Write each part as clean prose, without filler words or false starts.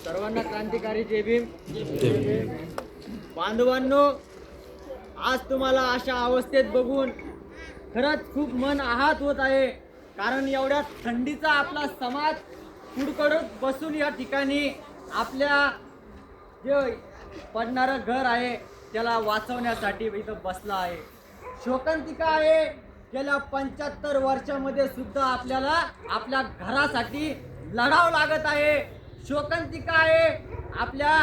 सर्वांना क्रांतिकारी जय भीम. बांधवांनो, आज तुम्हाला अशा अवस्थेत बघून खरंच खूप मन आहत होत आहे. कारण एवढ्या थंडीचा आपला समाज कुडकडत बसून या ठिकाणी आपल्या जे पडणारं घर आहे त्याला वाचवण्यासाठी इथं बसला आहे. शोकांतिका आहे, गेल्या 75 वर्षामध्ये सुद्धा आपल्याला आपल्या घरासाठी लढावं लागत आहे. शोकांतिका आहे, आपल्या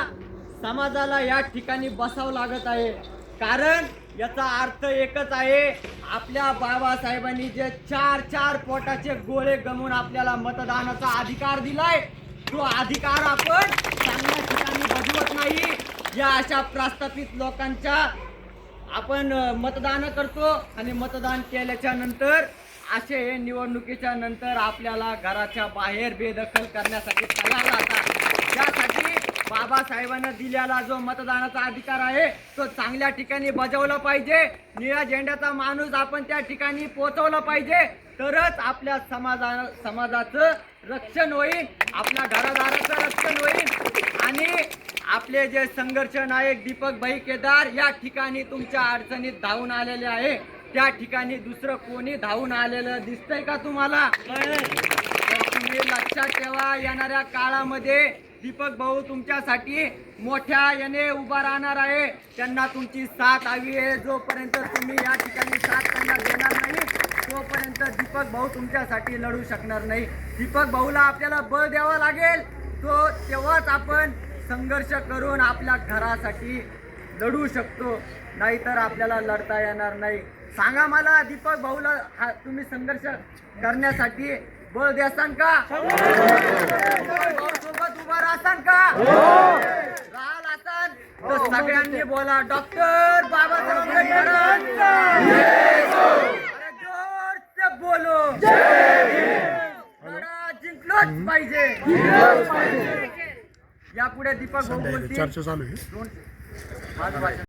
समाजाला या ठिकाणी बसावं लागत आहे. कारण याचा अर्थ एकच आहे, आपल्या बाबासाहेबांनी जे 4 पोटाचे गोळे गमवून आपल्याला मतदानाचा अधिकार दिलाय, तो अधिकार आपण चांगल्या ठिकाणी बजवत नाही. या अशा प्रस्थापित लोकांच्या आपण मतदान करतो आणि मतदान केल्याच्या नंतर असे निवडणुकीच्या नंतर आपल्याला घराच्या बाहेर बेदखल करण्यासाठी तयार राहतात. त्यासाठी बाबासाहेबांना दिलेला जो मतदानाचा अधिकार आहे तो चांगल्या ठिकाणी बजावला पाहिजे. निळ्या झेंड्याचा माणूस आपण त्या ठिकाणी पोहोचवला पाहिजे, तरच आपल्या समाजाचं रक्षण होईल, आपल्या घरादाराचं रक्षण होईल. आणि आपले जे संघर्ष नायक दीपक भाई केदार या ठिकाणी तुमच्या अडचणीत धावून आलेले आहे, त्या ठिकाणी दुसरं कोणी धावून आलेलं दिसतंय का तुम्हाला? तर तुम्ही लक्षात ठेवा, येणाऱ्या काळामध्ये दीपक भाऊ तुमच्यासाठी मोठ्या याने उभा राहणार आहे. त्यांना तुमची साथ हवी आहे. जोपर्यंत तुम्ही या ठिकाणी साथ त्यांना देणार नाही तोपर्यंत दीपक भाऊ तुमच्यासाठी लढू शकणार नाही. दीपक भाऊला आपल्याला बळ द्यावं लागेल, तेव्हाच आपण संघर्ष करून आपल्या घरासाठी लढू शकतो, नाहीतर आपल्याला लढता येणार नाही. सांगा मला, दीपक भाऊला तुम्ही संघर्ष करण्यासाठी बळ द्यासान का? भाऊ सोबत उभा राहसान का? राहाल असान तर सगळ्यांनी बोला, डॉक्टर बाबासाहेब आंबेडकर जोर से बोलो, लढा जिंकलोच पाहिजे. यापुढे दीपक भाऊ बोलतील. चर्चा चालू आहे.